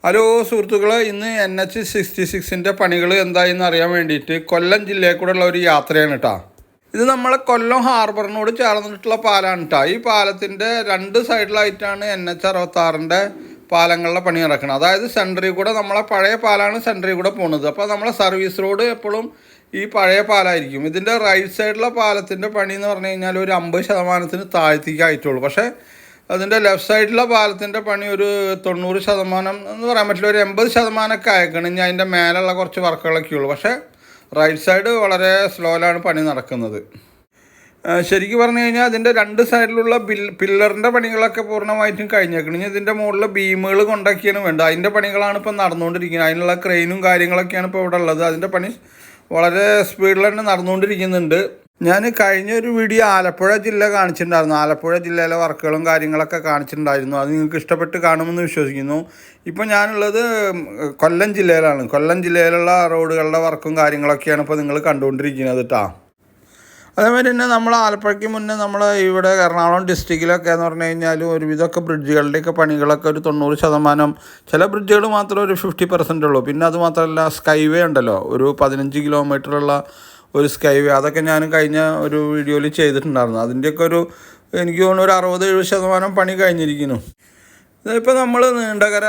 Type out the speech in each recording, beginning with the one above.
Hello സുഹൃത്തുക്കളെ, ഇന്ന് NH-66 പണികൾ എന്തായെന്ന് അറിയാൻ വേണ്ടിയിട്ട് കൊല്ലം ജില്ലയിൽ കൂടെ ഉള്ള ഒരു യാത്രയാണ് കേട്ടോ. ഇത് നമ്മളെ കൊല്ലം ഹാർബറിനോട് ചേർന്നിട്ടുള്ള പാലമാണ് കേട്ടോ. ഈ പാലത്തിൻ്റെ രണ്ട് സൈഡിലായിട്ടാണ് NH-66 പാലങ്ങളുടെ പണി നടക്കുന്നത്. അതായത് സെൻറ്ററിൽ കൂടെ നമ്മളെ പഴയ പാലാണ് സെൻറ്ററിൽ കൂടെ പോകുന്നത്. അപ്പോൾ നമ്മളെ സർവീസ് റോഡ് എപ്പോഴും ഈ പഴയ പാലമായിരിക്കും. ഇതിൻ്റെ റൈറ്റ് സൈഡിലെ പാലത്തിൻ്റെ പണി എന്ന് പറഞ്ഞു കഴിഞ്ഞാൽ ഒരു 50% താഴ്ത്തേക്ക് ആയിട്ടുള്ളൂ. പക്ഷേ അതിൻ്റെ ലെഫ്റ്റ് സൈഡിലെ പാലത്തിൻ്റെ പണി ഒരു 90% എന്ന് പറയാൻ പറ്റില്ല, ഒരു 80% അയക്കണം. ഇനി അതിൻ്റെ മേലുള്ള കുറച്ച് വർക്കുകളൊക്കെ ഉള്ളൂ. പക്ഷേ റൈറ്റ് സൈഡ് വളരെ സ്ലോയിലാണ് പണി നടക്കുന്നത്. ശരിക്കും പറഞ്ഞു കഴിഞ്ഞാൽ അതിൻ്റെ രണ്ട് സൈഡിലുള്ള പില്ലറിൻ്റെ പണികളൊക്കെ പൂർണ്ണമായിട്ടും കഴിഞ്ഞേക്കണം. ഇനി ഇതിൻ്റെ മുകളിൽ ബീമുകൾ കൊണ്ടാക്കിയാണ് വേണ്ടത്. അതിൻ്റെ പണികളാണ് ഇപ്പോൾ നടന്നുകൊണ്ടിരിക്കുന്നത്. അതിനുള്ള ക്രെയിനും കാര്യങ്ങളൊക്കെയാണ് ഇപ്പോൾ ഇവിടെ ഉള്ളത്. അതിൻ്റെ പണി വളരെ സ്പീഡിൽ തന്നെ നടന്നുകൊണ്ടിരിക്കുന്നുണ്ട്. ഞാൻ കഴിഞ്ഞൊരു വീഡിയോ ആലപ്പുഴ ജില്ല കാണിച്ചിട്ടുണ്ടായിരുന്നു. ആലപ്പുഴ ജില്ലയിലെ വർക്കുകളും കാര്യങ്ങളൊക്കെ കാണിച്ചിട്ടുണ്ടായിരുന്നു. അത് നിങ്ങൾക്ക് ഇഷ്ടപ്പെട്ട് കാണുമെന്ന് വിശ്വസിക്കുന്നു. ഇപ്പോൾ ഞാനുള്ളത് കൊല്ലം ജില്ലയിലാണ്. കൊല്ലം ജില്ലയിലുള്ള റോഡുകളുടെ വർക്കും കാര്യങ്ങളൊക്കെയാണ് ഇപ്പോൾ നിങ്ങൾ കണ്ടുകൊണ്ടിരിക്കുന്നത് കേട്ടോ. അതേമാതിരി തന്നെ നമ്മൾ ആലപ്പുഴയ്ക്ക് മുന്നേ നമ്മൾ ഇവിടെ എറണാകുളം ഡിസ്ട്രിക്റ്റിലൊക്കെ എന്ന് പറഞ്ഞു കഴിഞ്ഞാൽ ഒരുവിധമൊക്കെ ബ്രിഡ്ജുകളുടെയൊക്കെ പണികളൊക്കെ ഒരു 90%, ചില ബ്രിഡ്ജുകൾ മാത്രം ഒരു 50% ഉള്ളൂ. പിന്നെ അത് മാത്രമല്ല സ്കൈവേ ഉണ്ടല്ലോ, ഒരു 15 കിലോമീറ്ററുള്ള ഒരു സ്കൈവേ, അതൊക്കെ ഞാൻ കഴിഞ്ഞ ഒരു വീഡിയോയിൽ ചെയ്തിട്ടുണ്ടായിരുന്നു. അതിൻ്റെയൊക്കെ എനിക്ക് തോന്നുന്നു ഒരു 60-70% പണി കഴിഞ്ഞിരിക്കുന്നു. ഇതിപ്പോൾ നമ്മൾ നീണ്ടകര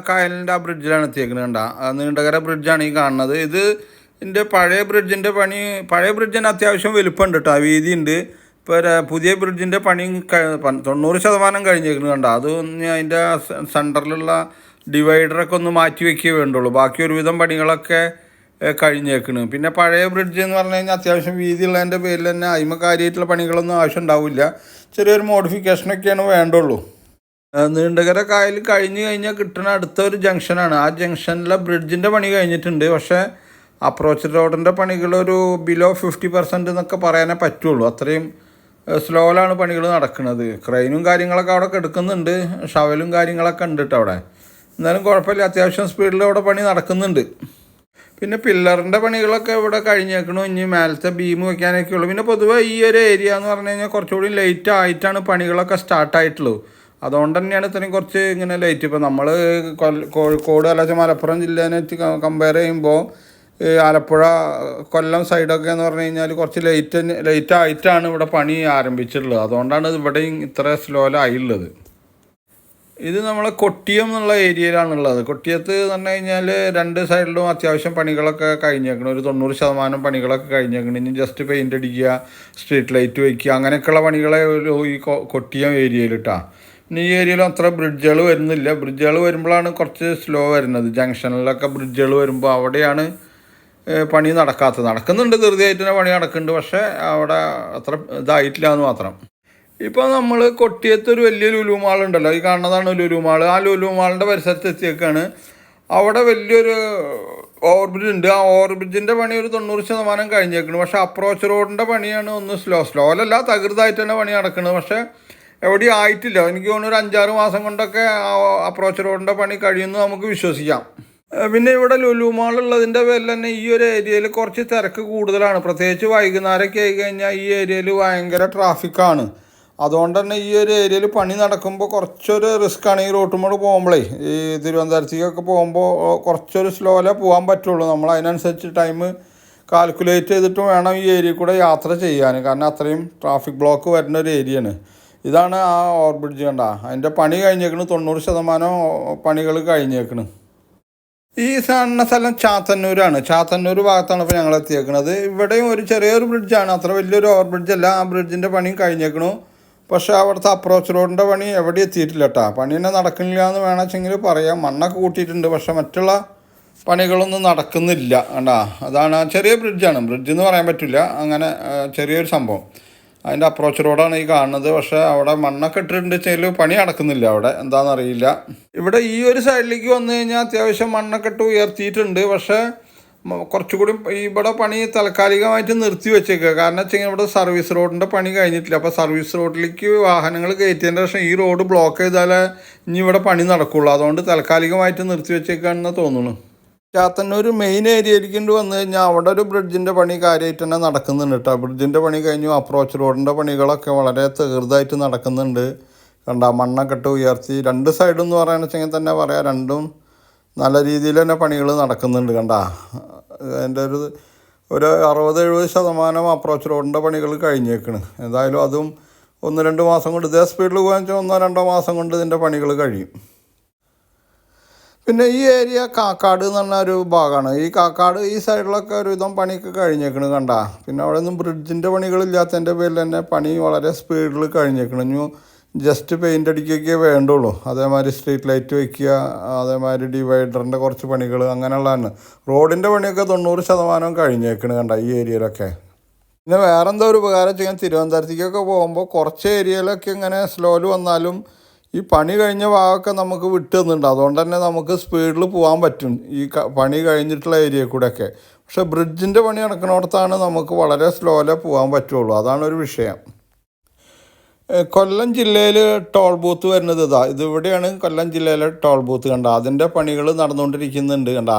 കായലിൻ്റെ ആ ബ്രിഡ്ജിലാണ് എത്തിയേക്കുന്നത്. കണ്ട നീണ്ടകര ബ്രിഡ്ജാണ് ഈ കാണുന്നത്. ഇതിൻ്റെ പഴയ ബ്രിഡ്ജിൻ്റെ പണി, പഴയ ബ്രിഡ്ജിന് അത്യാവശ്യം വലുപ്പമുണ്ട് കേട്ടോ, വീതിയുണ്ട്. ഇപ്പോൾ പുതിയ ബ്രിഡ്ജിൻ്റെ പണി 90% കഴിഞ്ഞേക്കുന്നു. കണ്ട അത് അതിൻ്റെ സെൻറ്ററിലുള്ള ഡിവൈഡറൊക്കെ ഒന്ന് മാറ്റി വയ്ക്കുകയേ വേണ്ടുള്ളൂ. ബാക്കി ഒരുവിധം പണികളൊക്കെ കഴിഞ്ഞേക്കണ്. പിന്നെ പഴയ ബ്രിഡ്ജ് എന്ന് പറഞ്ഞു കഴിഞ്ഞാൽ അത്യാവശ്യം വീതിയുള്ളതിൻ്റെ പേരിൽ തന്നെ അതിമ കാര്യമായിട്ടുള്ള പണികളൊന്നും ആവശ്യം ഉണ്ടാവില്ല. ചെറിയൊരു മോഡിഫിക്കേഷനൊക്കെയാണ് വേണ്ടുള്ളൂ. നീണ്ടകര കായൽ കഴിഞ്ഞ് കഴിഞ്ഞാൽ കിട്ടുന്ന അടുത്ത ഒരു ജംഗ്ഷനാണ്. ആ ജംഗ്ഷനിലെ ബ്രിഡ്ജിൻ്റെ പണി കഴിഞ്ഞിട്ടുണ്ട്. പക്ഷേ അപ്രോച്ച് റോഡിൻ്റെ പണികൾ ഒരു ബിലോ 50% എന്നൊക്കെ പറയാനേ പറ്റുള്ളൂ. അത്രയും സ്ലോയിലാണ് പണികൾ നടക്കുന്നത്. ക്രെയിനും കാര്യങ്ങളൊക്കെ അവിടെ എടുക്കുന്നുണ്ട്, ഷവലും കാര്യങ്ങളൊക്കെ ഉണ്ട് കേട്ടോ അവിടെ. എന്നാലും കുഴപ്പമില്ല, അത്യാവശ്യം സ്പീഡിൽ അവിടെ പണി നടക്കുന്നുണ്ട്. പിന്നെ പില്ലറിൻ്റെ പണികളൊക്കെ ഇവിടെ കഴിഞ്ഞേക്കണു. ഇനി മേലത്തെ ബീം വയ്ക്കാനൊക്കെ ഉള്ളൂ. പിന്നെ പൊതുവേ ഈ ഒരു ഏരിയ എന്ന് പറഞ്ഞു കഴിഞ്ഞാൽ കുറച്ചുകൂടി ലേറ്റ് ആയിട്ടാണ് പണികളൊക്കെ സ്റ്റാർട്ടായിട്ടുള്ളൂ. അതുകൊണ്ട് തന്നെയാണ് ഇത്രയും കുറച്ച് ഇങ്ങനെ ലേറ്റ്. ഇപ്പോൾ നമ്മൾ കോഴിക്കോട് അല്ലെങ്കിൽ മലപ്പുറം ജില്ലേനായിട്ട് കമ്പയർ ചെയ്യുമ്പോൾ ആലപ്പുഴ കൊല്ലം സൈഡൊക്കെ എന്ന് പറഞ്ഞു കഴിഞ്ഞാൽ കുറച്ച് ലേറ്റ് ആയിട്ടാണ് ഇവിടെ പണി ആരംഭിച്ചിട്ടുള്ളത്. അതുകൊണ്ടാണ് ഇവിടെയും ഇത്ര സ്ലോയിലായുള്ളത്. ഇത് നമ്മളെ കൊട്ടിയം എന്നുള്ള ഏരിയയിലാണുള്ളത്. കൊട്ടിയത്ത് എന്ന് പറഞ്ഞു കഴിഞ്ഞാൽ രണ്ട് സൈഡിലും അത്യാവശ്യം പണികളൊക്കെ കഴിഞ്ഞേക്കണം. ഒരു 90% പണികളൊക്കെ കഴിഞ്ഞേക്കണം. ഇനി ജസ്റ്റ് പെയിൻ്റ് അടിക്കുക, സ്ട്രീറ്റ് ലൈറ്റ് വയ്ക്കുക, അങ്ങനെയൊക്കെയുള്ള പണികളെ ഈ കൊട്ടിയം ഏരിയയിൽ ഇട്ടാ. ഇനി ഈ ഏരിയയിൽ അത്ര ബ്രിഡ്ജുകൾ വരുന്നില്ല. ബ്രിഡ്ജുകൾ വരുമ്പോഴാണ് കുറച്ച് സ്ലോ വരുന്നത്. ജംഗ്ഷനിലൊക്കെ ബ്രിഡ്ജുകൾ വരുമ്പോൾ അവിടെയാണ് പണി നടക്കുന്നുണ്ട്, ധൃതിയായിട്ട് തന്നെ പണി നടക്കുന്നുണ്ട്. പക്ഷേ അവിടെ അത്ര ഇതായിട്ടില്ല എന്ന് മാത്രം. ഇപ്പോൾ നമ്മൾ കൊട്ടിയത്ത് ഒരു വലിയ ലുലു മാളുണ്ടല്ലോ, ഈ കാണുന്നതാണ് ലുലു മാൾ. ആ ലുലു മാളിൻ്റെ പരിസരത്ത് എത്തിയേക്കാണ്. അവിടെ വലിയൊരു ഓവർബ്രിഡ്ജ് ഉണ്ട്. ആ ഓവർബ്രിഡ്ജിൻ്റെ പണി ഒരു 90% കഴിഞ്ഞേക്കുന്നു. പക്ഷേ അപ്രോച്ച് റോഡിൻ്റെ പണിയാണ് ഒന്ന് സ്ലോലല്ല, തകൃതായിട്ട് തന്നെ പണി നടക്കുന്നത്. പക്ഷേ എവിടെയും ആയിട്ടില്ല. എനിക്ക് തോന്നുന്നു ഒരു 5-6 മാസം കൊണ്ടൊക്കെ അപ്രോച്ച് റോഡിൻ്റെ പണി കഴിയുമെന്ന് നമുക്ക് വിശ്വസിക്കാം. പിന്നെ ഇവിടെ ലുലു മാളുള്ളതിൻ്റെ പേരിൽ തന്നെ ഈ ഒരു ഏരിയയിൽ കുറച്ച് തിരക്ക് കൂടുതലാണ്. പ്രത്യേകിച്ച് വൈകുന്നേരമൊക്കെ ആയി കഴിഞ്ഞാൽ ഈ ഏരിയയിൽ ഭയങ്കര ട്രാഫിക്കാണ്. അതുകൊണ്ട് തന്നെ ഈ ഒരു ഏരിയയിൽ പണി നടക്കുമ്പോൾ കുറച്ചൊരു റിസ്ക്കാണ്. ഈ റോട്ടുമോട് പോകുമ്പോഴേ, ഈ തിരുവനന്തപുരത്തേക്കൊക്കെ പോകുമ്പോൾ കുറച്ചൊരു സ്ലോയിലേ പോകാൻ പറ്റുള്ളൂ. നമ്മൾ അതിനനുസരിച്ച് ടൈം കാൽക്കുലേറ്റ് ചെയ്തിട്ട് വേണം ഈ ഏരിയയിൽ കൂടെ യാത്ര ചെയ്യാൻ. കാരണം അത്രയും ട്രാഫിക് ബ്ലോക്ക് വരുന്ന ഒരു ഏരിയയാണ്. ഇതാണ് ആ ഓവർ ബ്രിഡ്ജ്. കണ്ട അതിൻ്റെ പണി കഴിഞ്ഞേക്കണ്. 90% പണികൾ കഴിഞ്ഞേക്കണ്. ഈ കാണുന്ന സ്ഥലം ചാത്തന്നൂരാണ്. ചാത്തന്നൂർ ഭാഗത്താണ് ഇപ്പോൾ ഞങ്ങൾ എത്തിയേക്കുന്നത്. ഇവിടെയും ഒരു ചെറിയൊരു ബ്രിഡ്ജാണ്, അത്ര വലിയൊരു ഓവർ ബ്രിഡ്ജല്ല. ആ ബ്രിഡ്ജിൻ്റെ പണിയും കഴിഞ്ഞേക്കണു. പക്ഷേ അവിടുത്തെ അപ്രോച്ച് റോഡിൻ്റെ പണി എവിടെ എത്തിയിട്ടില്ല കേട്ടോ. പണി തന്നെ നടക്കുന്നില്ല എന്ന് വേണമെച്ചെങ്കിൽ പറയാം. മണ്ണൊക്കെ കൂട്ടിയിട്ടുണ്ട്, പക്ഷേ മറ്റുള്ള പണികളൊന്നും നടക്കുന്നില്ല. കണ്ടാ അതാണ് ചെറിയ ബ്രിഡ്ജാണ്. ബ്രിഡ്ജ് എന്ന് പറയാൻ പറ്റില്ല, അങ്ങനെ ചെറിയൊരു സംഭവം. അതിൻ്റെ അപ്രോച്ച് റോഡാണ് ഈ കാണുന്നത്. പക്ഷേ അവിടെ മണ്ണൊക്കെ ഇട്ടിട്ടുണ്ട്, ചെറിയ പണി നടക്കുന്നില്ല അവിടെ, എന്താണെന്നറിയില്ല. ഇവിടെ ഈ ഒരു സൈഡിലേക്ക് വന്നു കഴിഞ്ഞാൽ അത്യാവശ്യം മണ്ണൊക്കെ ഇട്ട് ഉയർത്തിയിട്ടുണ്ട്. പക്ഷേ കുറച്ചുകൂടി ഇവിടെ പണി താൽക്കാലികമായിട്ട് നിർത്തി വെച്ചേക്കുക. കാരണം വെച്ചാൽ ഇവിടെ സർവീസ് റോഡിൻ്റെ പണി കഴിഞ്ഞിട്ടില്ല. അപ്പോൾ സർവീസ് റോഡിലേക്ക് വാഹനങ്ങൾ കയറ്റിയതിൻ്റെ ശേഷം ഈ റോഡ് ബ്ലോക്ക് ചെയ്താലേ ഇനി ഇവിടെ പണി നടക്കുള്ളൂ. അതുകൊണ്ട് താൽക്കാലികമായിട്ട് നിർത്തി വെച്ചേക്കാണെന്ന് തോന്നുന്നു. ചാത്തന്നൂർ മെയിൻ ഏരിയയിലേക്ക് വന്നു കഴിഞ്ഞാൽ അവിടെ ഒരു ബ്രിഡ്ജിൻ്റെ പണി കാര്യമായിട്ട് തന്നെ നടക്കുന്നുണ്ട് കേട്ടോ. ബ്രിഡ്ജിൻ്റെ പണി കഴിഞ്ഞു. അപ്രോച്ച് റോഡിൻ്റെ പണികളൊക്കെ വളരെ തീർച്ചയായിട്ട് നടക്കുന്നുണ്ട്. കണ്ട മണ്ണൊക്കെ ഇട്ട് ഉയർത്തി രണ്ട് സൈഡെന്ന് പറയുകയാണെന്ന് വെച്ചെങ്കിൽ തന്നെ പറയാം, രണ്ടും നല്ല രീതിയിൽ തന്നെ പണികൾ നടക്കുന്നുണ്ട് കണ്ടാ. അതിൻ്റെ ഒരു 60-70% അപ്രോച്ച് റോഡിൻ്റെ പണികൾ കഴിഞ്ഞേക്കണ്. എന്തായാലും അതും 1-2 മാസം കൊണ്ട്, ഇതേ സ്പീഡിൽ പോകാൻ വെച്ചാൽ 1-2 മാസം കൊണ്ട് ഇതിൻ്റെ പണികൾ കഴിയും. പിന്നെ ഈ ഏരിയ കാക്കാട് എന്ന് പറഞ്ഞ ഒരു ഭാഗമാണ്. ഈ കാക്കാട് ഈ സൈഡിലൊക്കെ ഒരുവിധം പണിയൊക്കെ കഴിഞ്ഞേക്കണ് കണ്ടാ. പിന്നെ അവിടെ ഒന്നും ബ്രിഡ്ജിൻ്റെ പണികളില്ലാത്തതിൻ്റെ പേരിൽ തന്നെ പണി വളരെ സ്പീഡിൽ കഴിഞ്ഞേക്കണം. ഇനി ജസ്റ്റ് പെയിൻ്റ് അടിക്കുകയൊക്കെ വേണ്ടുള്ളൂ. അതേമാതിരി സ്ട്രീറ്റ് ലൈറ്റ് വയ്ക്കുക, അതേമാതിരി ഡിവൈഡറിൻ്റെ കുറച്ച് പണികൾ അങ്ങനെയുള്ളതാണ്. റോഡിൻ്റെ പണിയൊക്കെ 90% കഴിഞ്ഞേക്കണ് കണ്ട ഈ ഏരിയയിലൊക്കെ. പിന്നെ വേറെ എന്താ ഒരു ഉപകാരം ചെയ്യാൻ, തിരുവനന്തപുരത്തേക്കൊക്കെ പോകുമ്പോൾ കുറച്ച് ഏരിയയിലൊക്കെ ഇങ്ങനെ സ്ലോയിൽ വന്നാലും ഈ പണി കഴിഞ്ഞ ഭാഗമൊക്കെ നമുക്ക് വിട്ട് തന്നിട്ടുണ്ട്. അതുകൊണ്ട് തന്നെ നമുക്ക് സ്പീഡിൽ പോകാൻ പറ്റും ഈ പണി കഴിഞ്ഞിട്ടുള്ള ഏരിയ കൂടെയൊക്കെ. പക്ഷേ ബ്രിഡ്ജിൻ്റെ പണി നടക്കുന്നിടത്താണ് നമുക്ക് വളരെ സ്ലോയിലേ പോകാൻ പറ്റുള്ളൂ. അതാണ് ഒരു വിഷയം. കൊല്ലം ജില്ലയിൽ ടോൾ ബൂത്ത് വരുന്നത് ഇതിവിടെയാണ്. കൊല്ലം ജില്ലയിലെ ടോൾ ബൂത്ത് കണ്ട അതിൻ്റെ പണികൾ നടന്നുകൊണ്ടിരിക്കുന്നുണ്ട് കണ്ട.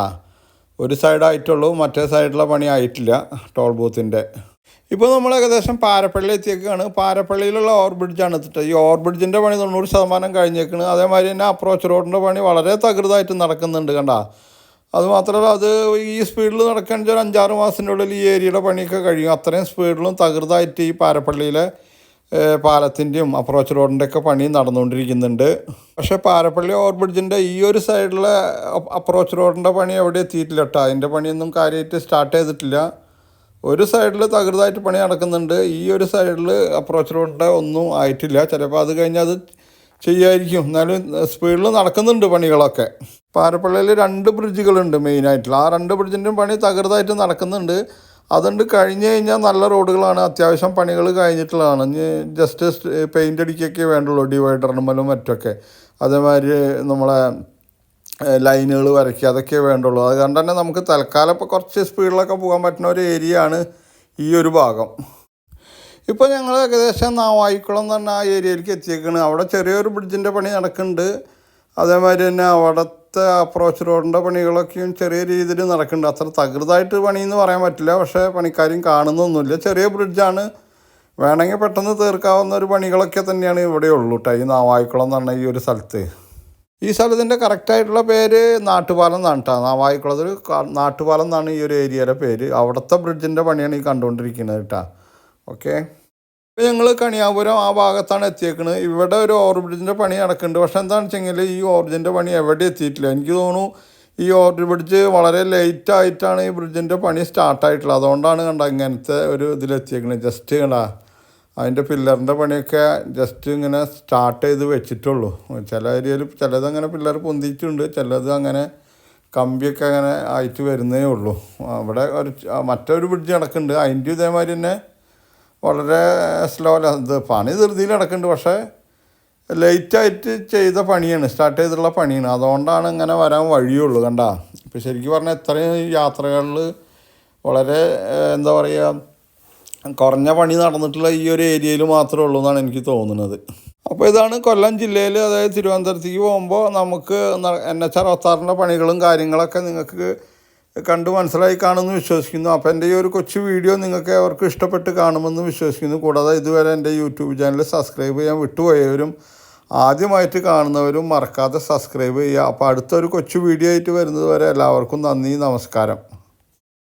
ഒരു സൈഡായിട്ടുള്ളൂ, മറ്റേ സൈഡിലുള്ള പണി ആയിട്ടില്ല ടോൾ ബൂത്തിൻ്റെ. ഇപ്പോൾ നമ്മൾ ഏകദേശം പാരപ്പള്ളി എത്തിയേക്കാണ്. പാരപ്പള്ളിയിലുള്ള ഓവർ ബ്രിഡ്ജാണ് എത്തിട്ട്. ഈ ഓവർ ബ്രിഡ്ജിൻ്റെ പണി 90% കഴിഞ്ഞേക്കാണ്. അതേമാതിരി തന്നെ അപ്രോച്ച് റോഡിൻ്റെ പണി വളരെ തകൃതായിട്ട് നടക്കുന്നുണ്ട് കണ്ട. അതുമാത്രമല്ല, അത് ഈ സ്പീഡിൽ നടക്കുകയാണെങ്കിൽ ഒരു 5-6 മാസത്തിൻ്റെ ഉള്ളിൽ ഈ ഏരിയയുടെ പണിയൊക്കെ കഴിയും. അത്രയും സ്പീഡിലും തകൃതായിട്ട് ഈ പാരപ്പള്ളിയിലെ പാലത്തിൻ്റെയും അപ്രോച്ച് റോഡിൻ്റെ ഒക്കെ പണി നടന്നുകൊണ്ടിരിക്കുന്നുണ്ട്. പക്ഷേ പാരപ്പള്ളി ഓവർ ബ്രിഡ്ജിൻ്റെ ഈ ഒരു സൈഡിലെ അപ്രോച്ച് റോഡിൻ്റെ പണി എവിടെ എത്തിയിട്ടില്ല കേട്ടോ. അതിൻ്റെ പണിയൊന്നും കാര്യമായിട്ട് സ്റ്റാർട്ട് ചെയ്തിട്ടില്ല. ഒരു സൈഡിൽ തകൃതായിട്ട് പണി നടക്കുന്നുണ്ട്, ഈ ഒരു സൈഡിൽ അപ്രോച്ച് റോഡിൻ്റെ ഒന്നും ആയിട്ടില്ല. ചിലപ്പോൾ അത് കഴിഞ്ഞാൽ അത് ചെയ്യായിരിക്കും. എന്നാലും സ്പീഡിൽ നടക്കുന്നുണ്ട് പണികളൊക്കെ. പാരപ്പള്ളിയിൽ 2 ബ്രിഡ്ജുകളുണ്ട് മെയിനായിട്ടുള്ള. ആ 2 ബ്രിഡ്ജിൻ്റെയും പണി തകൃതായിട്ട് നടക്കുന്നുണ്ട്. അതുകൊണ്ട് കഴിഞ്ഞ് കഴിഞ്ഞാൽ നല്ല റോഡുകളാണ്, അത്യാവശ്യം പണികൾ കഴിഞ്ഞിട്ടുള്ളതാണ്. ഇനി ജസ്റ്റ് പെയിൻ്റ് അടിക്കുകയൊക്കെ വേണ്ടുള്ളൂ ഡിവൈഡറിനുമലും മറ്റൊക്കെ. അതേമാതിരി നമ്മളെ ലൈനുകൾ വരയ്ക്കുക അതൊക്കെ വേണ്ടുള്ളൂ. അതുകൊണ്ട് തന്നെ നമുക്ക് തൽക്കാലം ഇപ്പോൾ കുറച്ച് സ്പീഡിലൊക്കെ പോകാൻ പറ്റുന്ന ഒരു ഏരിയ ആണ് ഈ ഒരു ഭാഗം. ഇപ്പോൾ ഞങ്ങൾ ഏകദേശം നാവായിക്കുളം എന്ന് പറഞ്ഞ ആ ഏരിയയിലേക്ക് എത്തിയേക്കാണ്. അവിടെ ചെറിയൊരു ബ്രിഡ്ജിൻ്റെ പണി നടക്കുന്നുണ്ട്. അതേമാതിരി തന്നെ അവിടുത്തെ അപ്രോച്ച് റോഡിൻ്റെ പണികളൊക്കെയും ചെറിയ രീതിയിൽ നടക്കുന്നുണ്ട്. അത്ര തകൃതായിട്ട് പണിയെന്ന് പറയാൻ പറ്റില്ല, പക്ഷേ പണിക്കാരും കാണുന്നൊന്നുമില്ല. ചെറിയ ബ്രിഡ്ജാണ്, വേണമെങ്കിൽ പെട്ടെന്ന് തീർക്കാവുന്ന ഒരു പണികളൊക്കെ തന്നെയാണ് ഇവിടെ ഉള്ളൂ കേട്ടോ. ഈ നാവായിക്കുളം എന്ന് പറഞ്ഞ ഈ ഒരു സ്ഥലത്ത്. ഈ സ്ഥലത്തിൻ്റെ കറക്റ്റായിട്ടുള്ള പേര് നാട്ടുപാലം എന്നാണ് കേട്ടോ. നാവായിക്കുളത്തൊരു നാട്ടുപാലം എന്നാണ് ഈ ഒരു ഏരിയയുടെ പേര്. അവിടുത്തെ ബ്രിഡ്ജിൻ്റെ പണിയാണ് ഈ കണ്ടുകൊണ്ടിരിക്കുന്നത് കേട്ടോ. ഓക്കെ, ഇപ്പോൾ ഞങ്ങൾ കണിയാപുരം ആ ഭാഗത്താണ് എത്തിയേക്കുന്നത്. ഇവിടെ ഒരു ഓവർ ബ്രിഡ്ജിൻ്റെ പണി നടക്കുന്നുണ്ട്. പക്ഷേ എന്താണെന്ന് വെച്ചെങ്കിൽ ഈ ഓവർ ബ്രിഡ്ജിൻ്റെ പണി എവിടെ എത്തിയിട്ടില്ല. എനിക്ക് തോന്നുന്നു ഈ ഓവർ ബ്രിഡ്ജ് വളരെ ലേറ്റായിട്ടാണ് ഈ ബ്രിഡ്ജിൻ്റെ പണി സ്റ്റാർട്ടായിട്ടുള്ളത്. അതുകൊണ്ടാണ് കണ്ട ഇങ്ങനത്തെ ഒരു ഇതിലെത്തിയേക്കുന്നത്. ജസ്റ്റ് കണ്ട അതിൻ്റെ പില്ലറിൻ്റെ പണിയൊക്കെ ജസ്റ്റ് ഇങ്ങനെ സ്റ്റാർട്ട് ചെയ്ത് വെച്ചിട്ടുള്ളൂ. ചില ഏരിയയിൽ ചിലതങ്ങനെ പില്ലർ പൊന്തിയിട്ടുണ്ട്, ചിലത് അങ്ങനെ കമ്പിയൊക്കെ അങ്ങനെ ആയിട്ട് വരുന്നേ ഉള്ളൂ. അവിടെ മറ്റൊരു ബ്രിഡ്ജ് നടക്കുന്നുണ്ട്, അതിൻ്റെ ഇതേമാതിരി തന്നെ വളരെ ഇത് പണി ധൃതിയിൽ നടക്കുന്നുണ്ട്. പക്ഷേ ലേറ്റായിട്ട് ചെയ്ത പണിയാണ്, സ്റ്റാർട്ട് ചെയ്തിട്ടുള്ള പണിയാണ്. അതുകൊണ്ടാണ് ഇങ്ങനെ വരാൻ വഴിയുള്ളൂ കണ്ട. ഇപ്പോൾ ശരിക്കും പറഞ്ഞാൽ ഇത്രയും യാത്രകളിൽ വളരെ എന്താ പറയുക കുറഞ്ഞ പണി നടന്നിട്ടുള്ള ഈ ഒരു ഏരിയയിൽ മാത്രമേ ഉള്ളൂ എന്നാണ് എനിക്ക് തോന്നുന്നത്. അപ്പോൾ ഇതാണ് കൊല്ലം ജില്ലയിൽ, അതായത് തിരുവനന്തപുരത്തേക്ക് പോകുമ്പോൾ നമുക്ക് NH 66 പണികളും കാര്യങ്ങളൊക്കെ നിങ്ങൾക്ക് കണ്ട് മനസ്സിലായി കാണുമെന്ന് വിശ്വസിക്കുന്നു. അപ്പോൾ എൻ്റെ ഈ ഒരു കൊച്ചു വീഡിയോ നിങ്ങൾക്ക് അവർക്ക് ഇഷ്ടപ്പെട്ട് കാണുമെന്ന് വിശ്വസിക്കുന്നു. കൂടാതെ ഇതുവരെ എൻ്റെ യൂട്യൂബ് ചാനൽ സബ്സ്ക്രൈബ് ചെയ്യാൻ വിട്ടുപോയവരും ആദ്യമായിട്ട് കാണുന്നവരും മറക്കാതെ സബ്സ്ക്രൈബ് ചെയ്യുക. അപ്പോൾ അടുത്തൊരു കൊച്ചു വീഡിയോ ആയിട്ട് വരുന്നത് വരെ എല്ലാവർക്കും നന്ദി, നമസ്കാരം.